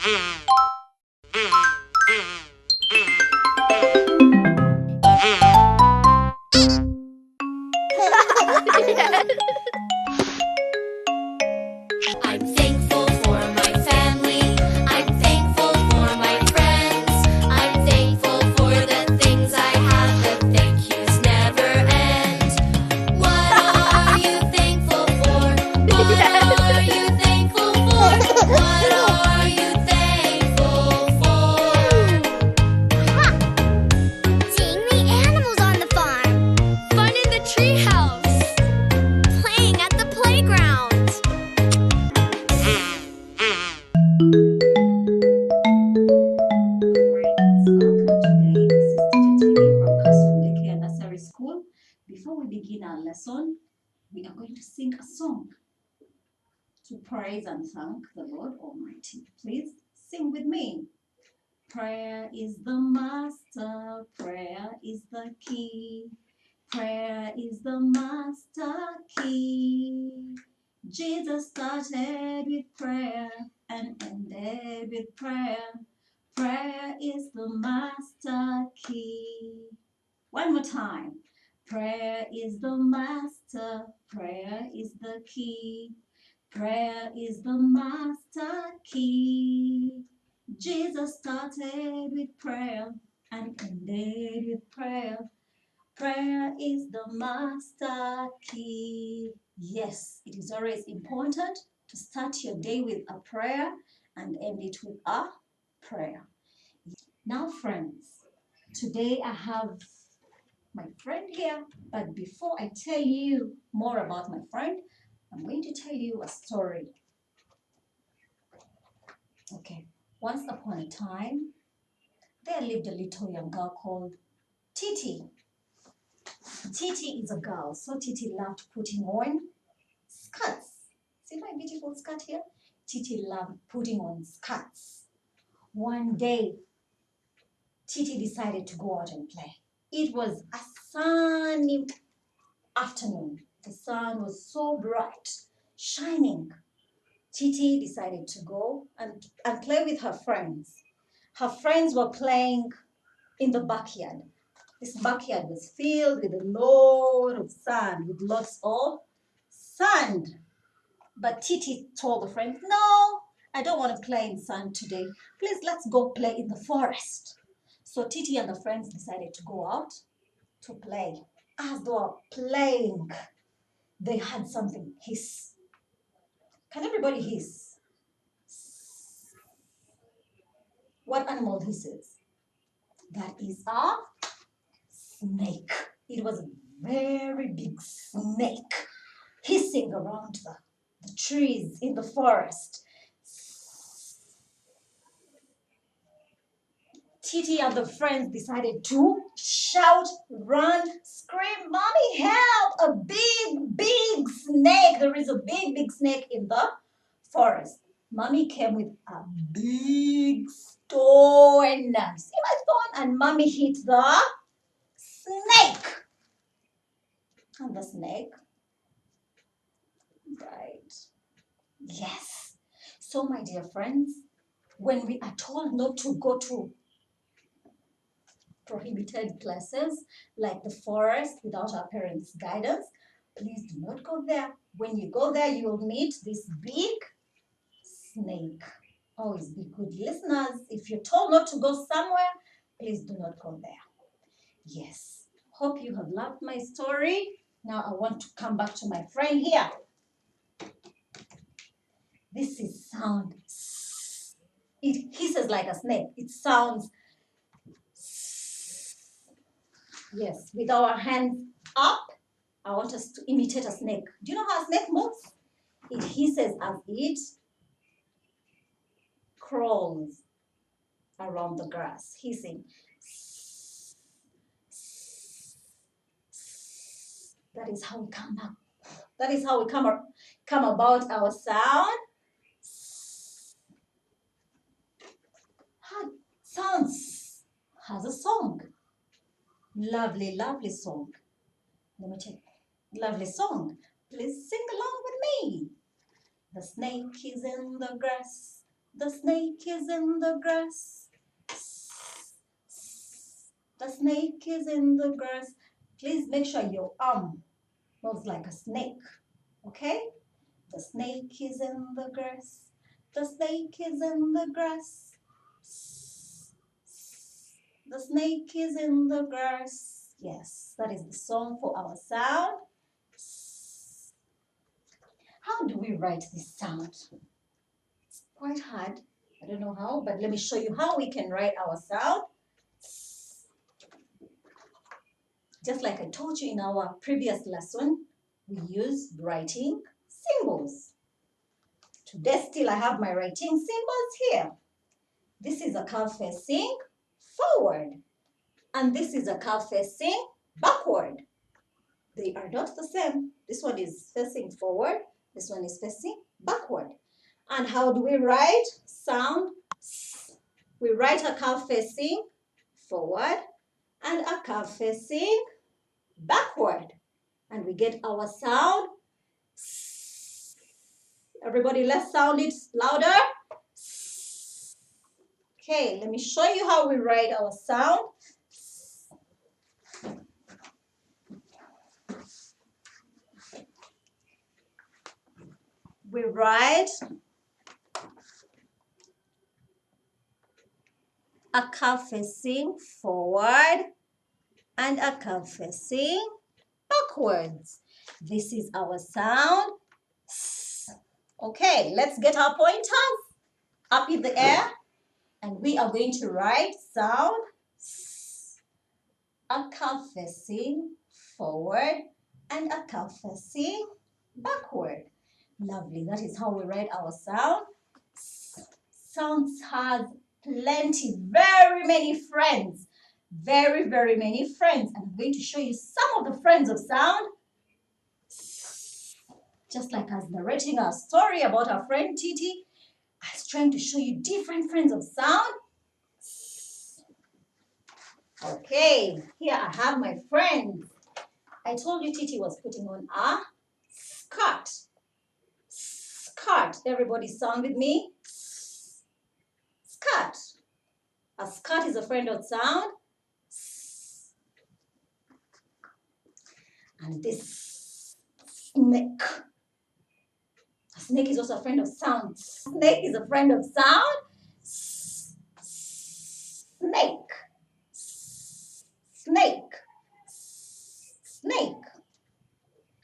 I'm thankful for my family. I'm thankful for my friends. I'm thankful for the things I have. The thank yous never end. What are you thankful for? What are you thankful for? What are you thankful for? Seeing the animals on the farm, Fun in the treehouse. playing at the playground. Welcome today. This is Teacher Tini from Kasum Daycare Nursery School. Before we begin our lesson, we are going to sing a song to praise and thank the Lord Almighty. Please sing with me. Prayer is the master, prayer is the key. Prayer is the master key. Jesus started with prayer and ended with prayer. Prayer is the master key. One more time. Prayer is the master, prayer is the key. Prayer is the master key. Jesus started with prayer and ended with prayer. Prayer is the master key. Yes, it is always important to start your day with a prayer and end it with a prayer. Now, friends, today I have my friend here, but before I tell you more about my friend, I'm going to tell you a story. Okay, once upon a time, there lived a little young girl called Titi. Titi is a girl, so Titi loved putting on skirts. See my beautiful skirt here? Titi loved putting on skirts. One day, Titi decided to go out and play. It was a sunny afternoon. The sun was so bright, shining. Titi decided to go and play with her friends. Her friends were playing in the backyard. This backyard was filled with a lot of sand, with lots of sand. But Titi told the friends, no, I don't want to play in sand today. Please, let's go play in the forest. So Titi and the friends decided to go out to play. As they were playing, they had something hiss. Can everybody hiss? What animal hisses? That is a snake. It was a very big snake hissing around the trees in the forest. Titi and the friends decided to shout, run, scream, Mommy, help! A big, big snake. There is a big, big snake in the forest. Mommy came with a big stone. See my stone? And Mommy hit the snake. And the snake died. Yes. So, my dear friends, when we are told not to go to prohibited places like the forest without our parents' guidance, please do not go there. When you go there, you will meet this big snake. Always be good listeners. If you're told not to go somewhere, please do not go there. Yes. Hope you have loved my story. Now I want to come back to my friend here. This is sound. It hisses like a snake. It sounds. Yes, with our hands up, I want us to imitate a snake. Do you know how a snake moves? It hisses as it crawls around the grass, hissing. That is how we come up. That is how we come about our sound. Sounds has a song. Lovely, lovely song. Let me check. Lovely song. Please sing along with me. The snake is in the grass. The snake is in the grass. The snake is in the grass. Please make sure your arm moves like a snake. Okay? The snake is in the grass. The snake is in the grass. The snake is in the grass. Yes, that is the song for our sound. How do we write this sound? It's quite hard. I don't know how, but let me show you how we can write our sound. Just like I told you in our previous lesson, we use writing symbols. Today still I have my writing symbols here. This is a curve facing forward, and this is a curve facing backward. They are not the same. This one is facing forward, this one is facing backward. And how do we write sound? We write a curve facing forward and a curve facing backward, and we get our sound. Everybody, let's sound it louder. Okay, let me show you how we write our sound. We write a curve facing forward and a curve facing backwards. This is our sound. Okay, let's get our pointers up in the air, and we are going to write sound. A curve facing forward and a curve facing backward. Lovely, that is how we write our sound. Sounds has plenty, very many friends. Very many friends. And I'm going to show you some of the friends of sound. Just like I was narrating a story about our friend Titi, I was trying to show you different friends of sound. Okay, here I have my friends. I told you Titi was putting on a skirt. Skirt. Everybody sound with me. Skirt. A skirt is a friend of sound. And this snake. A snake is also a friend of sound. Snake is a friend of sound. Snake. Snake. Snake.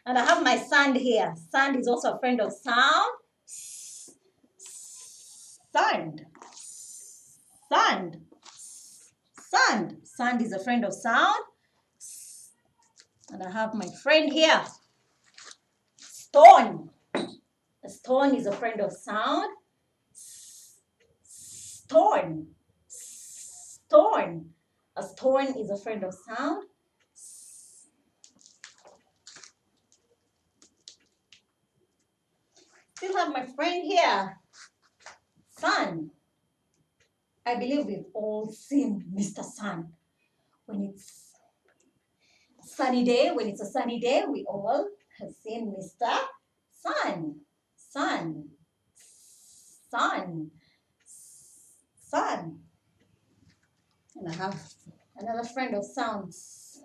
And I have my sand here. Sand is also a friend of sound. Sand. Sand. Sand. Sand is a friend of sound. And I have my friend here. Stone. A stone is a friend of sound. Stone. Stone. A stone is a friend of sound. Still have my friend here. Sun. I believe we've all seen Mr. Sun. When it's a sunny day, we all have seen Mr. Sun. Sun. Sun. Sun. And I have another friend of sounds.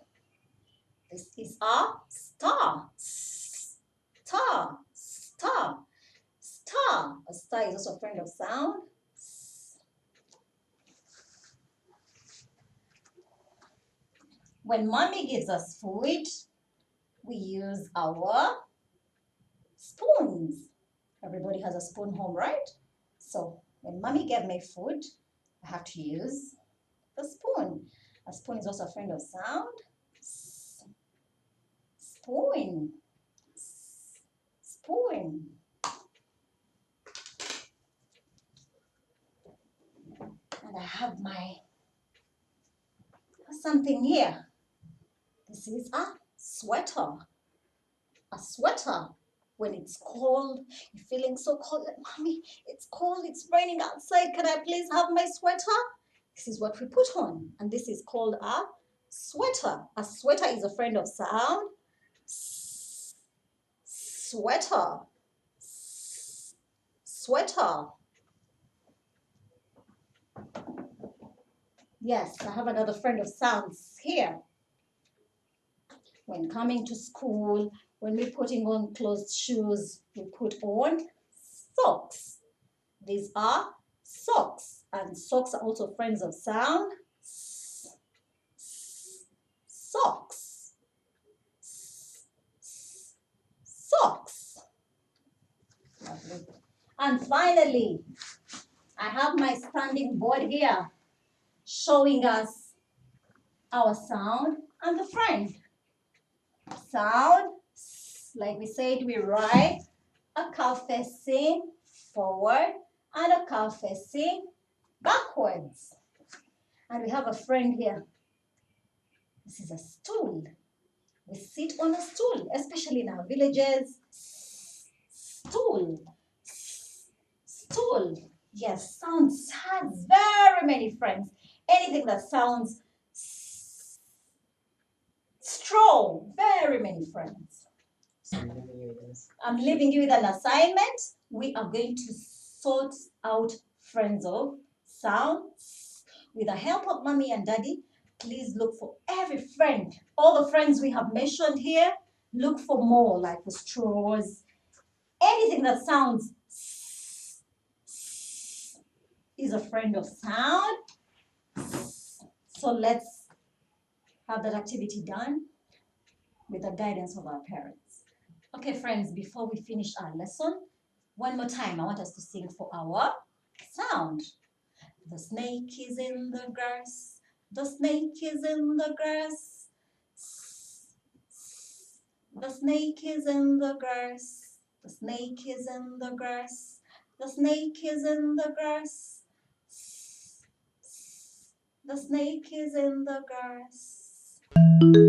This is a star. Star. Star. Star. A star is also a friend of sound. When mommy gives us food, we use our spoons. Everybody has a spoon home, right? So when mommy gave me food, I have to use the spoon. A spoon is also a friend of sound. Spoon. Spoon. And I have something here. This is a sweater. A sweater. When it's cold, you're feeling so cold, like, mommy, it's cold, it's raining outside. Can I please have my sweater? This is what we put on, and this is called a sweater. A sweater is a friend of sound. Sweater. Sweater. Yes, I have another friend of sounds here. When coming to school, when we're putting on closed shoes, we put on socks. These are socks, and socks are also friends of sound. Socks. Socks. Lovely. And finally, I have my standing board here showing us our sound and the friend. Sound, like we said, we write a cow facing forward and a cow facing backwards. And we have a friend here. This is a stool. We sit on a stool, especially in our villages. Stool. Stool. Yes, sounds has very many friends. Anything that sounds strong, very many friends. I'm leaving you with an assignment. We are going to sort out friends of sounds with the help of mommy and daddy. Please look for every friend. All the friends we have mentioned here, look for more, like the straws. Anything that sounds is a friend of sound. So let's have that activity done with the guidance of our parents. Okay, friends, before we finish our lesson, one more time, I want us to sing for our sound. The snake is in the grass. The snake is in the grass. The snake is in the grass. The snake is in the grass. The snake is in the grass. The snake is in the grass.